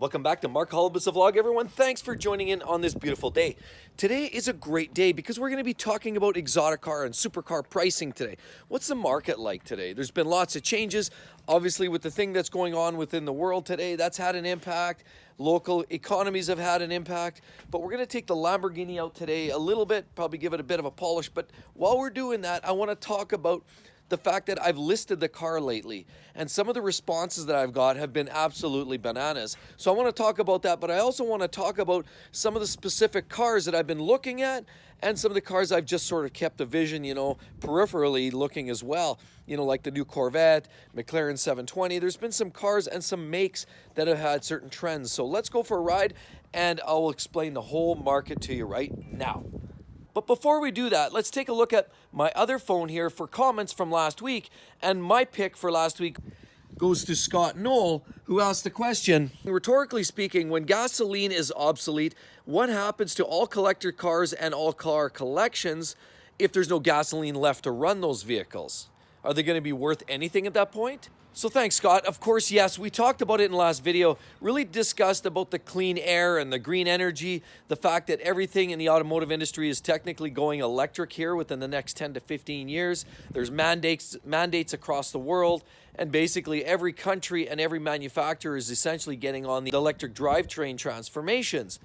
Welcome back to Mark Holubus Vlog, everyone. Thanks for joining in on this beautiful day. Today is a great day because we're going to be talking about Exoticcar and Supercar pricing today. What's the market like today? There's been lots of changes. Obviously, with the thing that's going on within the world today, that's had an impact. Local economies have had an impact. But we're going to take the Lamborghini out today a little bit, probably give it a bit of a polish. But while we're doing that, I want to talk about the fact that I've listed the car lately, and some of the responses that I've got have been absolutely bananas. So I want to talk about that, but I also want to talk about some of the specific cars that I've been looking at and some of the cars I've just sort of kept a vision, peripherally looking as well. Like the new Corvette, McLaren 720. There's been some cars and some makes that have had certain trends. So let's go for a ride, and I will explain the whole market to you right now. But before we do that, let's take a look at my other phone here for comments from last week. And my pick for last week goes to Scott Knoll, who asked the question, rhetorically speaking, when gasoline is obsolete, what happens to all collector cars and all car collections if there's no gasoline left to run those vehicles? Are they going to be worth anything at that point? So thanks, Scott. Of course, yes, we talked about it in the last video, really discussed about the clean air and the green energy, the fact that everything in the automotive industry is technically going electric here within the next 10 to 15 years. There's mandates across the world, and basically every country and every manufacturer is essentially getting on the electric drivetrain transformations.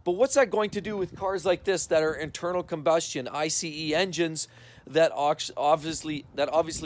But what's that going to do with cars like this that are internal combustion, ICE engines, that obviously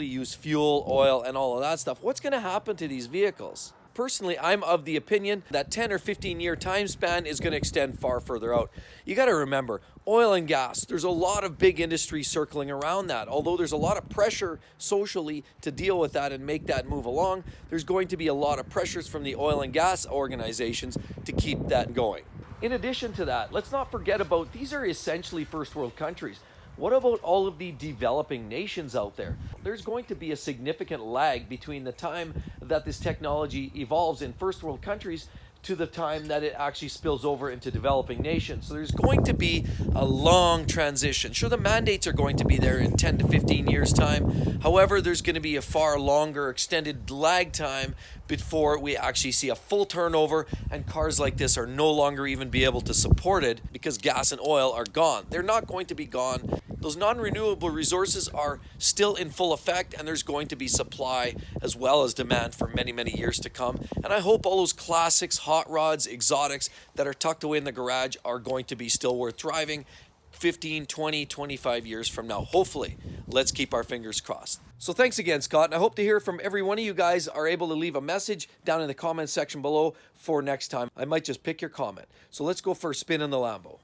use fuel, oil, and all of that stuff? What's going to happen to these vehicles? Personally, I'm of the opinion that 10 or 15 year time span is going to extend far further out. You got to remember, oil and gas, there's a lot of big industry circling around that. Although there's a lot of pressure socially to deal with that and make that move along, there's going to be a lot of pressures from the oil and gas organizations to keep that going. In addition to that, let's not forget about, these are essentially first world countries. What about all of the developing nations out there? There's going to be a significant lag between the time that this technology evolves in first world countries to the time that it actually spills over into developing nations. So there's going to be a long transition. Sure, the mandates are going to be there in 10 to 15 years time. However, there's going to be a far longer extended lag time before we actually see a full turnover, and cars like this are no longer even be able to support it because gas and oil are gone. They're not going to be gone. Those non-renewable resources are still in full effect, and there's going to be supply as well as demand for many, many years to come. And I hope all those classics, hot rods, exotics that are tucked away in the garage are going to be still worth driving 15, 20, 25 years from now. Hopefully, let's keep our fingers crossed. So thanks again, Scott, and I hope to hear from every one of you guys are able to leave a message down in the comment section below for next time. I might just pick your comment. So let's go for a spin in the Lambo.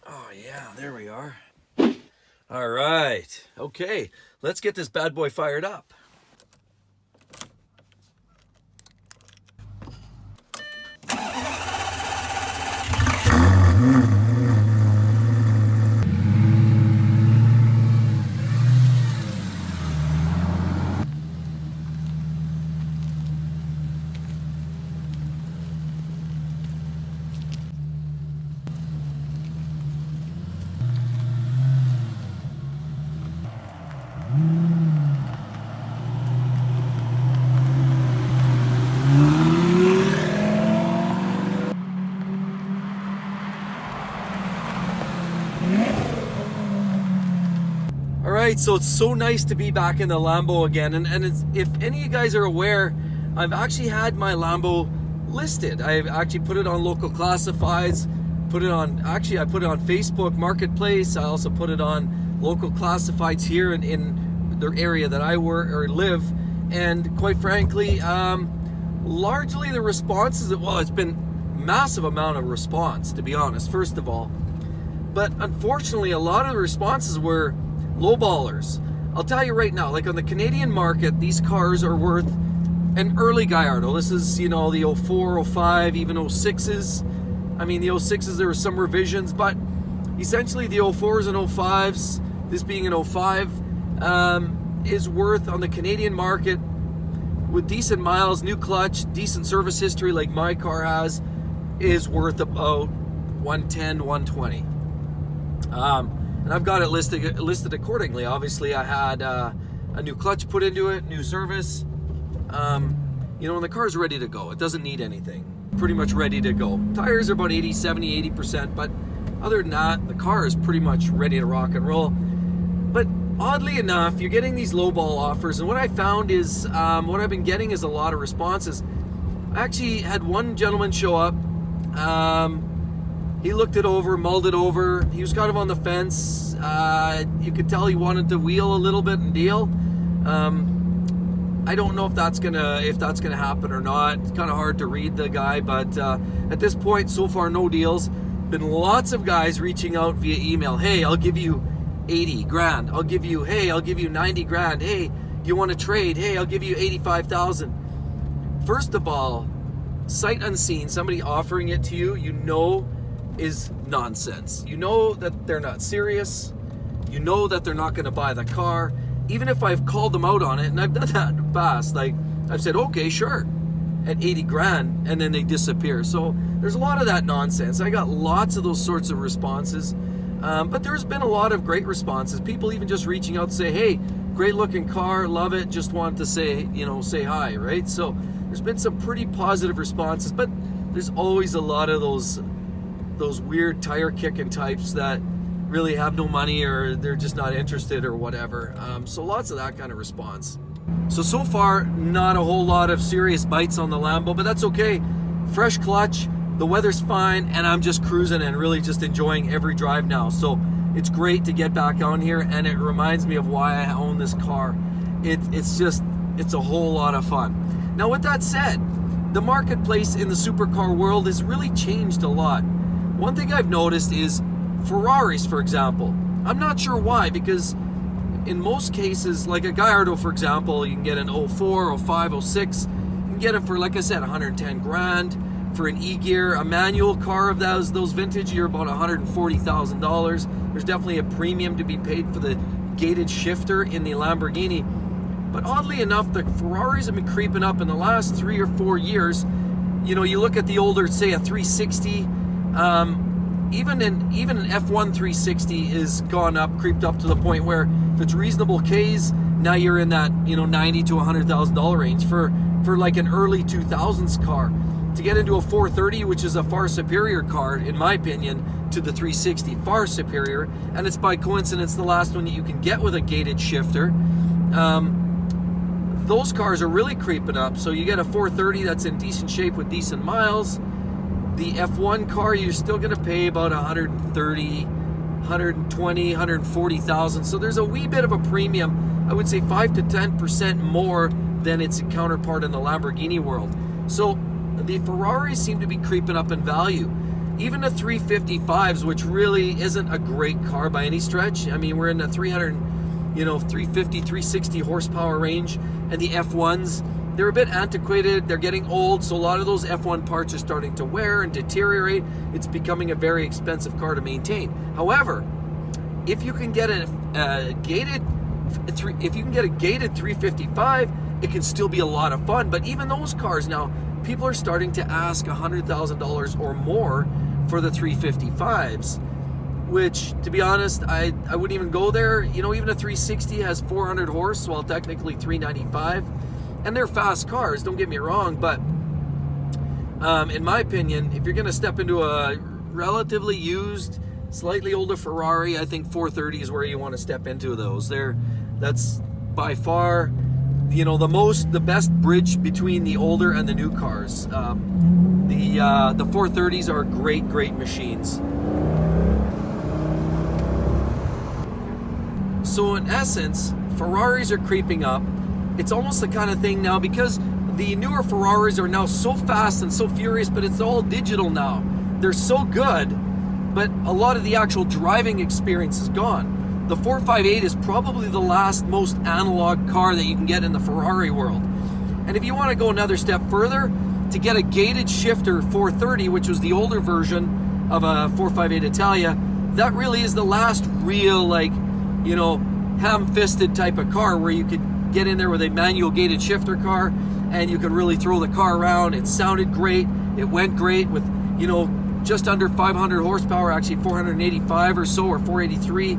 Oh yeah, there we are. All right, okay, let's get this bad boy fired up. Alright, so it's so nice to be back in the Lambo again, and if any of you guys are aware, I've actually had my Lambo listed. I've actually put it on local classifieds, I put it on Facebook Marketplace. I also put it on local classifieds here in the area that I work or live, and quite frankly, largely the response is, well, it's been massive amount of response, to be honest, first of all. But unfortunately, a lot of the responses were lowballers. I'll tell you right now, like on the Canadian market, these cars are worth an early Gallardo. This is, the 04, 05, even 06s. I mean, the 06s, there were some revisions, but essentially the 04s and 05s, this being an 05, is worth on the Canadian market with decent miles, new clutch, decent service history like my car has, is worth about 110, 120. And I've got it listed accordingly. Obviously, I had a new clutch put into it, new service. You know, and the car's ready to go. It doesn't need anything. Pretty much ready to go. Tires are about 80, 70, 80%, but other than that, the car is pretty much ready to rock and roll. But oddly enough, you're getting these lowball offers, and what I found is, what I've been getting is a lot of responses. I actually had one gentleman show up. He looked it over, mulled it over. He was kind of on the fence. You could tell he wanted to wheel a little bit and deal. I don't know if that's gonna happen or not. It's kind of hard to read the guy, but at this point, so far, no deals. Been lots of guys reaching out via email. Hey, I'll give you 80 grand. I'll give you 90 grand. Hey, you want to trade? Hey, I'll give you 85,000. First of all, sight unseen, somebody offering it to you, you know, is nonsense. You know that they're not serious. You know that they're not going to buy the car. Even if I've called them out on it, and I've done that in the past, like I've said, okay, sure, at 80 grand, and then they disappear. So there's a lot of that nonsense. I got lots of those sorts of responses, but there's been a lot of great responses. People even just reaching out to say, hey, great looking car, love it, just want to say, say hi, right? So there's been some pretty positive responses, but there's always a lot of those weird tire kicking types that really have no money, or they're just not interested or whatever. So lots of that kind of response. So far, not a whole lot of serious bites on the Lambo, but that's okay. Fresh clutch, the weather's fine, and I'm just cruising and really just enjoying every drive now. So it's great to get back on here, and it reminds me of why I own this car. It's a whole lot of fun. Now with that said, the marketplace in the supercar world has really changed a lot. One thing I've noticed is Ferraris, for example. I'm not sure why, because in most cases, like a Gallardo, for example, you can get an 04, 05, 06. You can get it for, like I said, 110 grand. For an E-Gear, a manual car of those vintage, you're about $140,000. There's definitely a premium to be paid for the gated shifter in the Lamborghini. But oddly enough, the Ferraris have been creeping up in the last 3 or 4 years. You know, you look at the older, say a 360, even an F1 360 is gone up, creeped up to the point where if it's reasonable Ks, now you're in that, $90,000 to $100,000 range for like an early 2000s car. To get into a 430, which is a far superior car, in my opinion, to the 360, far superior, and it's by coincidence the last one that you can get with a gated shifter. Those cars are really creeping up. So you get a 430 that's in decent shape with decent miles. The F1 car, you're still going to pay about 130, 120, 140,000. So there's a wee bit of a premium. I would say 5 to 10% more than its counterpart in the Lamborghini world. So the Ferraris seem to be creeping up in value. Even the 355s, which really isn't a great car by any stretch. I mean, we're in the 350, 360 horsepower range. And the F1s, they're a bit antiquated, they're getting old, so a lot of those F1 parts are starting to wear and deteriorate. It's becoming a very expensive car to maintain. However, if you can get a gated 355, it can still be a lot of fun. But even those cars now, people are starting to ask $100,000 or more for the 355s, which, to be honest, I wouldn't even go there. Even a 360 has 400 horse, while technically 395. And they're fast cars, don't get me wrong, but in my opinion, if you're going to step into a relatively used, slightly older Ferrari, I think 430 is where you want to step into those. That's by far, the best bridge between the older and the new cars. The 430s are great machines. So in essence, Ferraris are creeping up. It's almost the kind of thing now, because the newer Ferraris are now so fast and so furious, but it's all digital now. They're so good, but a lot of the actual driving experience is gone. The 458 is probably the last most analog car that you can get in the Ferrari world. And if you want to go another step further, to get a gated shifter 430, which was the older version of a 458 Italia, that really is the last real, ham-fisted type of car where you could get in there with a manual gated shifter car and you could really throw the car around. It sounded great. It went great with, just under 500 horsepower, actually 485 or so, or 483.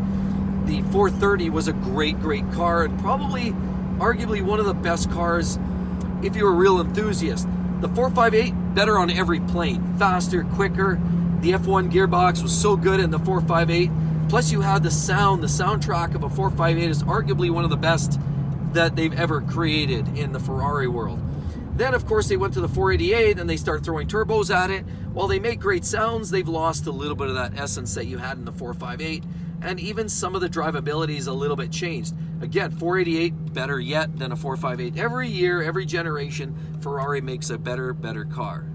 the 430 was a great car, and probably arguably one of the best cars if you're a real enthusiast. The 458, better on every plane, faster, quicker. The F1 gearbox was so good in the 458. Plus you had the soundtrack of a 458 is arguably one of the best that they've ever created in the Ferrari world. Then of course they went to the 488 and they start throwing turbos at it. While they make great sounds, they've lost a little bit of that essence that you had in the 458, and even some of the drivability is a little bit changed. Again, 488 better yet than a 458. Every year, every generation, Ferrari makes a better car.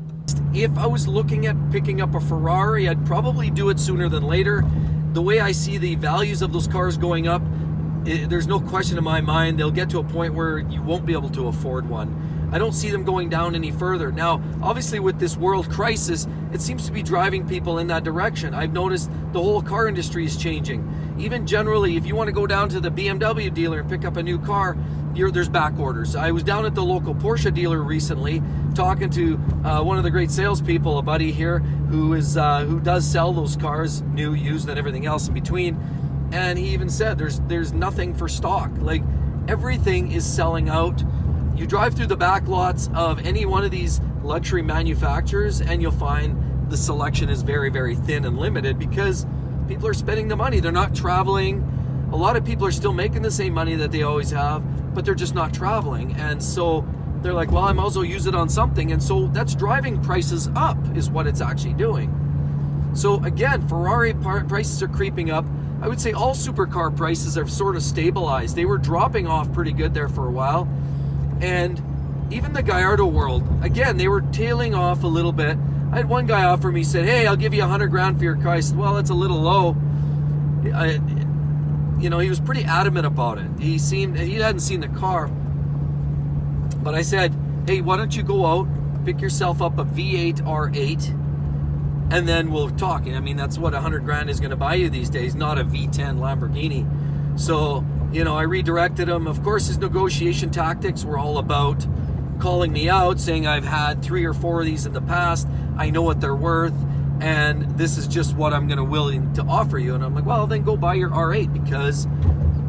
If I was looking at picking up a Ferrari, I'd probably do it sooner than later. The way I see the values of those cars going up, there's no question in my mind they'll get to a point where you won't be able to afford one. I don't see them going down any further. Now, obviously with this world crisis, it seems to be driving people in that direction. I've noticed the whole car industry is changing. Even generally, if you want to go down to the BMW dealer and pick up a new car, there's back orders. I was down at the local Porsche dealer recently talking to one of the great salespeople, a buddy here, who does sell those cars, new, used, and everything else in between. And he even said there's nothing for stock. Like, everything is selling out. You drive through the back lots of any one of these luxury manufacturers and you'll find the selection is very thin and limited because people are spending the money. They're not traveling. A lot of people are still making the same money that they always have, but they're just not traveling. And so they're like, well, I might as well use it on something. And so that's driving prices up is what it's actually doing. So again, Ferrari prices are creeping up. I would say all supercar prices have sort of stabilized. They were dropping off pretty good there for a while. And even the Gallardo world, again, they were tailing off a little bit. I had one guy offer me, said, hey, I'll give you $100,000 for your car. I said, well, that's a little low. He was pretty adamant about it. He hadn't seen the car. But I said, hey, why don't you go out, pick yourself up a V8 R8, and then we'll talk. I mean, that's what $100,000 is going to buy you these days, not a V10 Lamborghini. So, I redirected him. Of course, his negotiation tactics were all about calling me out, saying I've had 3 or 4 of these in the past. I know what they're worth, and this is just what I'm willing to offer you. And I'm like, well, then go buy your R8 because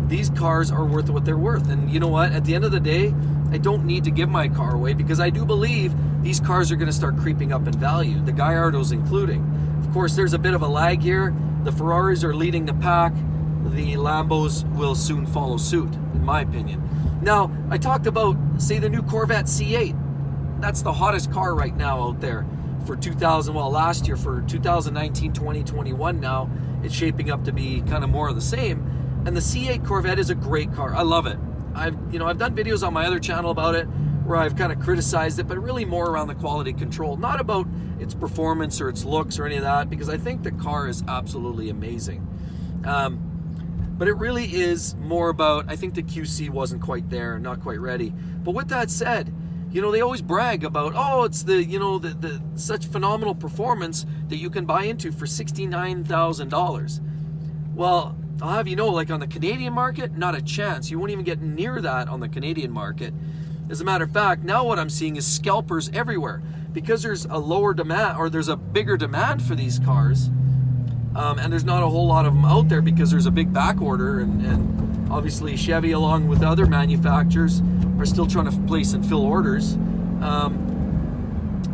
these cars are worth what they're worth. And you know what? At the end of the day, I don't need to give my car away because I do believe these cars are going to start creeping up in value, the Gallardos including. Of course, there's a bit of a lag here. The Ferraris are leading the pack. The Lambos will soon follow suit, in my opinion. Now, I talked about, say, the new Corvette C8. That's the hottest car right now out there for last year, for 2019, 2021 now. It's shaping up to be kind of more of the same. And the C8 Corvette is a great car. I love it. I've done videos on my other channel about it where I've kind of criticized it, but really more around the quality control, not about its performance or its looks or any of that, because I think the car is absolutely amazing. But it really is more about, I think the QC wasn't quite there, not quite ready. But with that said, they always brag about, it's the such phenomenal performance that you can buy into for $69,000. Well, I'll have you know, like on the Canadian market, not a chance. You won't even get near that on the Canadian market. As a matter of fact, now what I'm seeing is scalpers everywhere because there's a lower demand, or there's a bigger demand for these cars. And there's not a whole lot of them out there because there's a big back order, and obviously Chevy, along with other manufacturers, are still trying to place and fill orders.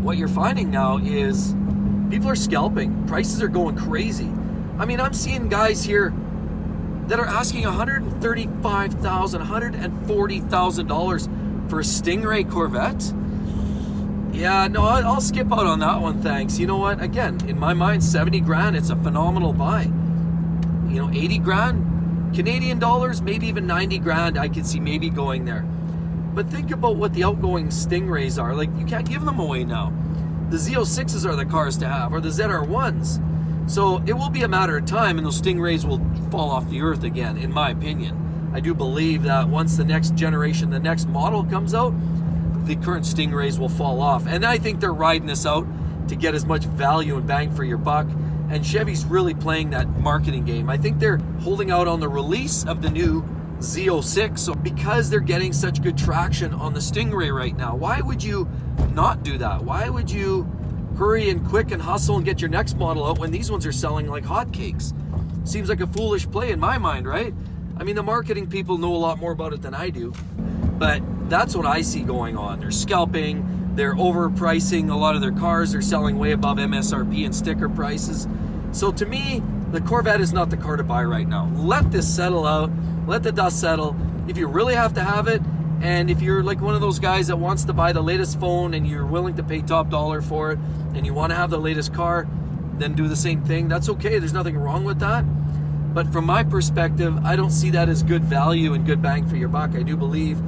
What you're finding now is people are scalping. Prices are going crazy. I mean, I'm seeing guys here that are asking $135,000, $140,000 for a Stingray Corvette. Yeah, no, I'll skip out on that one, thanks. You know what? Again, in my mind, $70,000, it's a phenomenal buy. $80,000 Canadian dollars, maybe even $90,000. I could see maybe going there. But think about what the outgoing Stingrays are. Like, you can't give them away now. The Z06s are the cars to have, or the ZR1s. So it will be a matter of time, and those Stingrays will fall off the earth again, in my opinion. I do believe that once the next generation, the next model comes out, the current Stingrays will fall off. And I think they're riding this out to get as much value and bang for your buck. And Chevy's really playing that marketing game. I think they're holding out on the release of the new Z06 because they're getting such good traction on the Stingray right now. Why would you not do that? Why would you hurry and quick and hustle and get your next model out when these ones are selling like hotcakes? seems like a foolish play in my mind, right? I mean, the marketing people know a lot more about it than I do, but that's what I see going on. They're scalping, they're overpricing a lot of their cars, they're selling way above MSRP and sticker prices. So to me, the Corvette is not the car to buy right now. Let this settle out, let the dust settle. If you really have to have it, and if you're like one of those guys that wants to buy the latest phone and you're willing to pay top dollar for it, and you want to have the latest car, then do the same thing. That's okay, there's nothing wrong with that. But from my perspective, I don't see that as good value and good bang for your buck. I do believe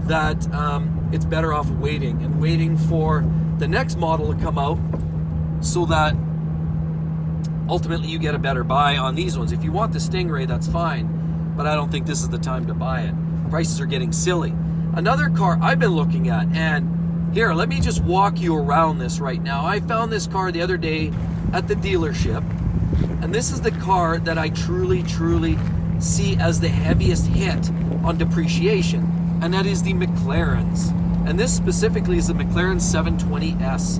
that it's better off waiting for the next model to come out, so that ultimately you get a better buy on these ones. If you want the Stingray, that's fine, but I don't think this is the time to buy it. Prices are getting silly. Another car I've been looking at, and here, let me just walk you around this right now. I found this car the other day at the dealership, and this is the car that I truly see as the heaviest hit on depreciation, and that is the McLarens. And this specifically is the McLaren 720S.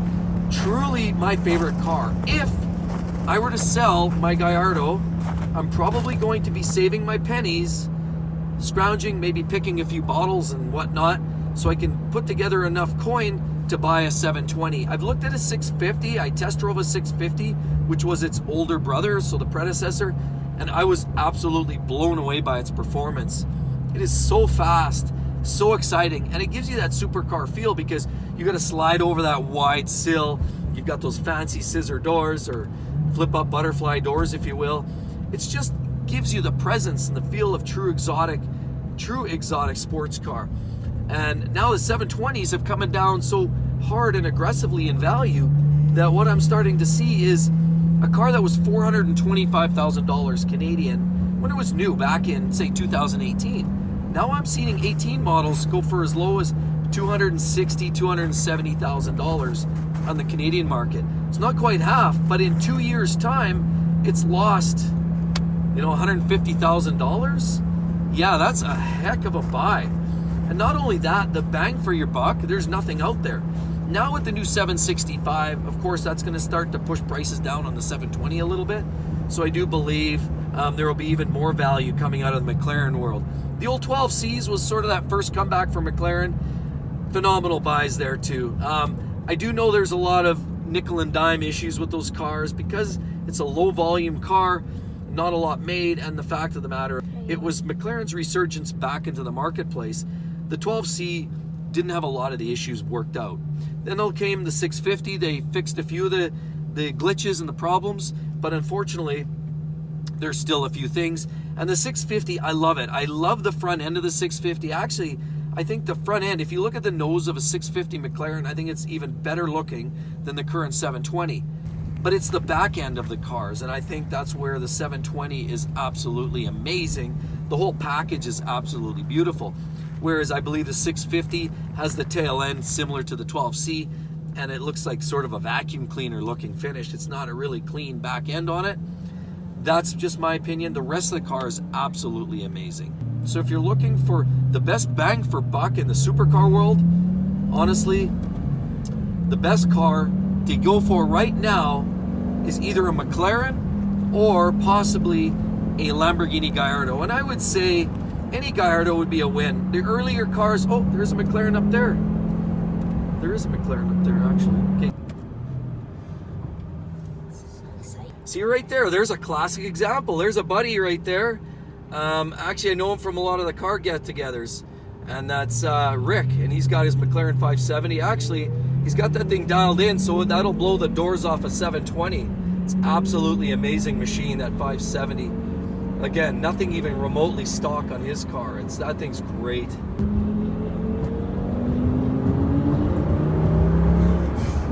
Truly my favorite car. If I were to sell my Gallardo, I'm probably going to be saving my pennies, scrounging, maybe picking a few bottles and whatnot, so I can put together enough coin to buy a 720. I've looked at a 650. I test drove a 650, which was its older brother, so the predecessor, and I was absolutely blown away by its performance. It is so fast, so exciting, and it gives you that supercar feel because you got to slide over that wide sill. You've got those fancy scissor doors, or flip up butterfly doors, if you will. It's just gives you the presence and the feel of true exotic sports car. And now the 720s have come down so hard and aggressively in value that what I'm starting to see is a car that was $425,000 Canadian when it was new back in, say, 2018. Now I'm seeing 18 models go for as low as $260,000, $270,000 on the Canadian market. It's not quite half, but in 2 years' time, it's lost, $150,000. Yeah, that's a heck of a buy. And not only that, the bang for your buck, there's nothing out there. Now with the new 765, of course, that's going to start to push prices down on the 720 a little bit. So I do believe there will be even more value coming out of the McLaren world. The old 12Cs was sort of that first comeback for McLaren. Phenomenal buys there too. I do know there's a lot of nickel and dime issues with those cars because it's a low volume car, not a lot made, and the fact of the matter, it was McLaren's resurgence back into the marketplace. The 12C didn't have a lot of the issues worked out. Then came the 650. They fixed a few of the glitches and the problems, but unfortunately, there's still a few things. And the 650, I love it. I love the front end of the 650. Actually, I think the front end, if you look at the nose of a 650 McLaren, I think it's even better looking than the current 720. But it's the back end of the cars, and I think that's where the 720 is absolutely amazing. The whole package is absolutely beautiful. Whereas I believe the 650 has the tail end similar to the 12C, and it looks like sort of a vacuum cleaner looking finish. It's not a really clean back end on it. That's just my opinion. The rest of the car is absolutely amazing. So if you're looking for the best bang for buck in the supercar world, honestly, the best car to go for right now is either a McLaren or possibly a Lamborghini Gallardo. And I would say any Gallardo would be a win. The earlier cars, oh, there's a McLaren up there. There is a McLaren up there, actually. Okay. See right there, there's a classic example. There's a buddy right there. Actually, I know him from a lot of the car get-togethers. And that's Rick, and he's got his McLaren 570. Actually, he's got that thing dialed in, so that'll blow the doors off a 720. It's absolutely amazing machine, that 570. Again, nothing even remotely stock on his car. That thing's great.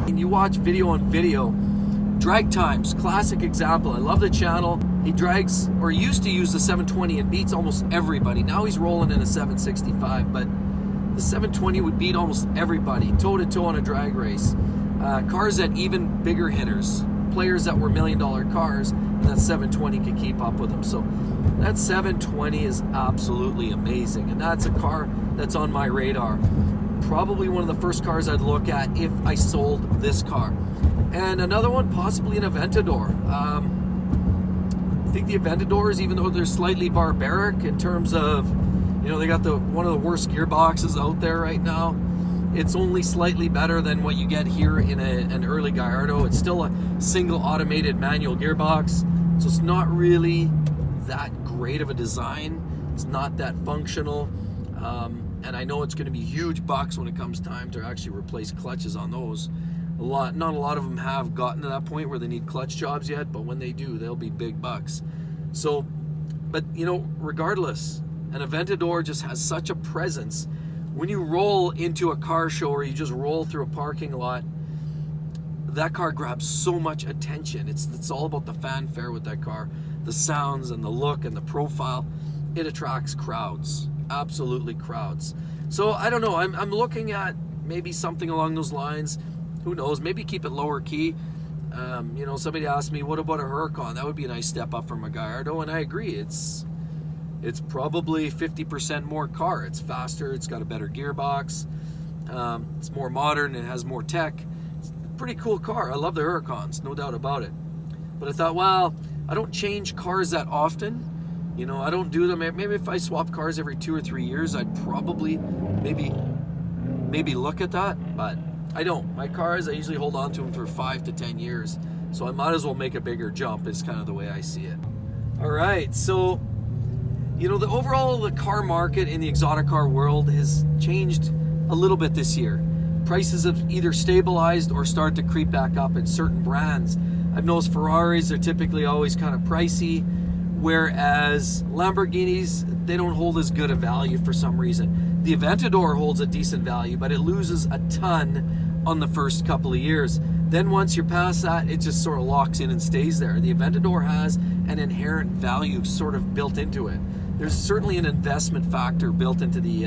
And you watch video on video. Drag times, classic example. I love the channel. He drags, or used to use the 720 and beats almost everybody. Now he's rolling in a 765, but the 720 would beat almost everybody, toe-to-toe on a drag race. Cars that even bigger hitters, players that were $1 million cars, and that 720 could keep up with them. So that 720 is absolutely amazing, and that's a car that's on my radar. Probably one of the first cars I'd look at if I sold this car. And another one, possibly an Aventador. think the Aventadors, even though they're slightly barbaric in terms of, they got one of the worst gearboxes out there right now, it's only slightly better than what you get here in an early Gallardo. It's still a single automated manual gearbox, so it's not really that great of a design. It's not that functional, and I know it's going to be huge bucks when it comes time to actually replace clutches on those. Not a lot of them have gotten to that point where they need clutch jobs yet, but when they do, they'll be big bucks. So, but regardless, an Aventador just has such a presence. When you roll into a car show or you just roll through a parking lot, that car grabs so much attention. It's all about the fanfare with that car, the sounds and the look and the profile. It attracts crowds, absolutely crowds. So I don't know, I'm looking at maybe something along those lines. Who knows, maybe keep it lower key. Somebody asked me, what about a Huracan? That would be a nice step up from a Gallardo, and I agree. It's probably 50% more car. It's faster, it's got a better gearbox, it's more modern, it has more tech. It's a pretty cool car. I love the Huracans, no doubt about it. But I thought, well, I don't change cars that often. I don't do them. Maybe if I swap cars every 2 or 3 years, I'd probably maybe look at that, but I don't. My cars, I usually hold on to them for 5 to 10 years, so I might as well make a bigger jump is kind of the way I see it. All right, so the car market in the Exoticcar world has changed a little bit this year. Prices have either stabilized or started to creep back up in certain brands. I've noticed Ferraris are typically always kind of pricey, whereas Lamborghinis, they don't hold as good a value for some reason. The Aventador holds a decent value, but it loses a ton on the first couple of years. Then once you're past that, it just sort of locks in and stays there. The Aventador has an inherent value sort of built into it. There's certainly an investment factor built into the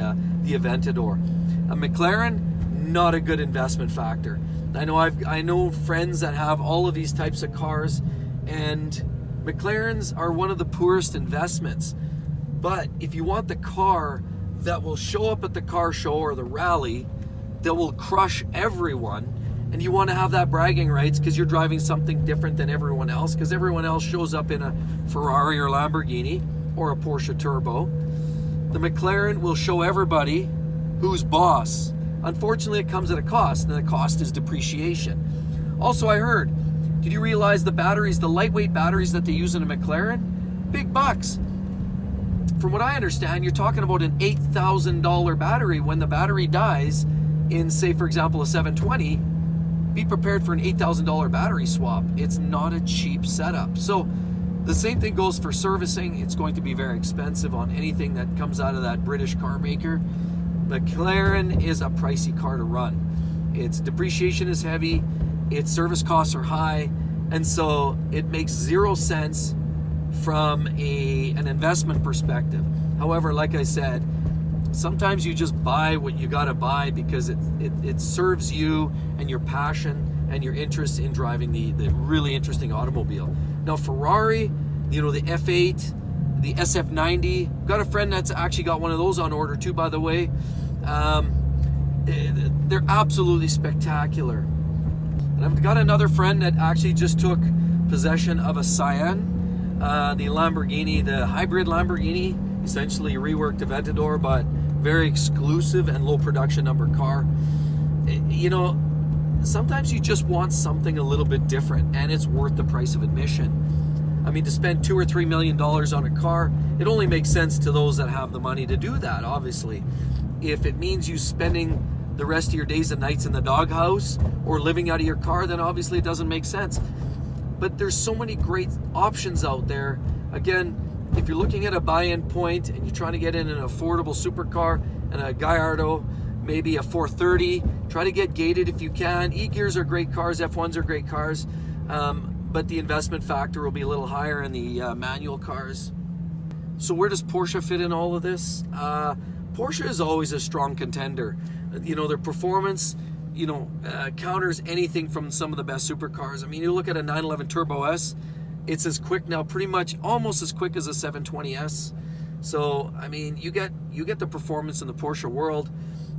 Aventador. A McLaren, not a good investment factor. I know friends that have all of these types of cars, and McLarens are one of the poorest investments. But if you want the car that will show up at the car show or the rally, that will crush everyone, and you want to have that bragging rights because you're driving something different than everyone else, because everyone else shows up in a Ferrari or Lamborghini or a Porsche Turbo, the McLaren will show everybody who's boss. Unfortunately, it comes at a cost, and the cost is depreciation. Also, I heard, did you realize the batteries, the lightweight batteries that they use in a McLaren? Big bucks. From what I understand, you're talking about an $8,000 battery. When the battery dies in, say, for example, a 720, be prepared for an $8,000 battery swap. It's not a cheap setup. So the same thing goes for servicing. It's going to be very expensive on anything that comes out of that British car maker. McLaren is a pricey car to run. Its depreciation is heavy, its service costs are high, and so it makes zero sense from an investment perspective. However, like I said, sometimes you just buy what you gotta buy because it serves you and your passion and your interest in driving the really interesting automobile. Now Ferrari, the F8, the SF90, got a friend that's actually got one of those on order too, by the way. They're absolutely spectacular. And I've got another friend that actually just took possession of a Cyan, the Lamborghini, the hybrid Lamborghini, essentially a reworked Aventador, but very exclusive and low production number car. Sometimes you just want something a little bit different, and it's worth the price of admission. I mean, to spend $2 or $3 million on a car, it only makes sense to those that have the money to do that, obviously. If it means you spending the rest of your days and nights in the doghouse or living out of your car, then obviously it doesn't make sense. But there's so many great options out there. Again, if you're looking at a buy-in point and you're trying to get in an affordable supercar and a Gallardo, maybe a 430, try to get gated if you can. E-Gears are great cars, F1s are great cars, but the investment factor will be a little higher in the manual cars. So where does Porsche fit in all of this? Porsche is always a strong contender. Their performance, counters anything from some of the best supercars. I mean, you look at a 911 Turbo S, it's as quick now, pretty much almost as quick as a 720S. So, I mean, you get the performance in the Porsche world.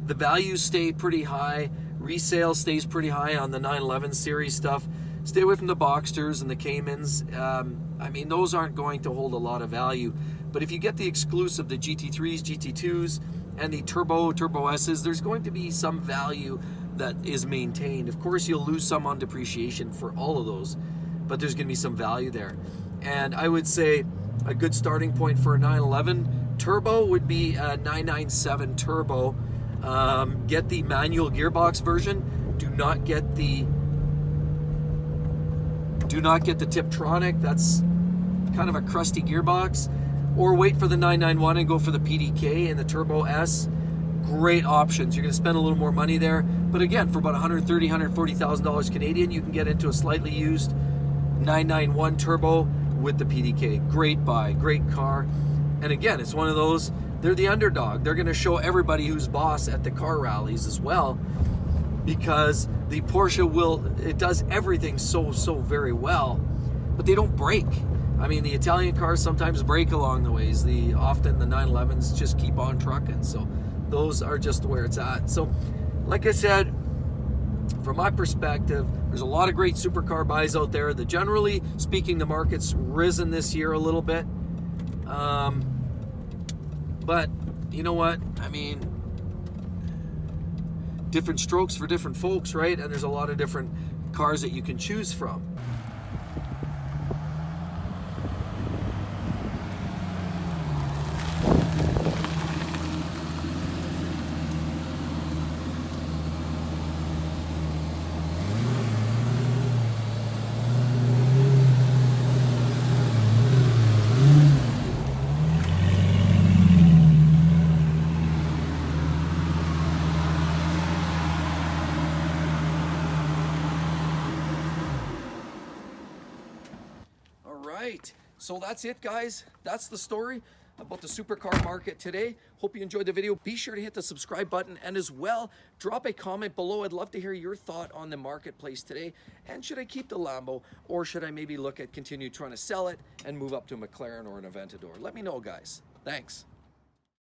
The values stay pretty high. Resale stays pretty high on the 911 series stuff. Stay away from the Boxsters and the Caymans. I mean, those aren't going to hold a lot of value. But if you get the exclusive, the GT3s, GT2s, and the Turbo S's, there's going to be some value that is maintained. Of course, you'll lose some on depreciation for all of those, but there's going to be some value there. And I would say a good starting point for a 911 Turbo would be a 997 Turbo. Get the manual gearbox version. Do not get the Tiptronic. That's kind of a crusty gearbox. Or wait for the 991 and go for the PDK and the Turbo S. Great options. You're going to spend a little more money there, but again, for about $130,000, $140,000 Canadian, you can get into a slightly used 991 Turbo with the PDK. Great buy, great car. And again, it's one of those, they're the underdog. They're going to show everybody who's boss at the car rallies as well, because the Porsche it does everything so very well, but they don't break. I mean, the Italian cars sometimes break along the ways. Often the 911s just keep on trucking. So those are just where it's at. So like I said, from my perspective, there's a lot of great supercar buys out there. Generally speaking, the market's risen this year a little bit. But you know what? I mean, different strokes for different folks, right? And there's a lot of different cars that you can choose from. Right, so that's it, guys. That's the story about the supercar market today. Hope you enjoyed the video. Be sure to hit the subscribe button, and as well, drop a comment below. I'd love to hear your thought on the marketplace today. And should I keep the Lambo, or should I maybe look at continue trying to sell it and move up to a McLaren or an Aventador? Let me know, guys. Thanks.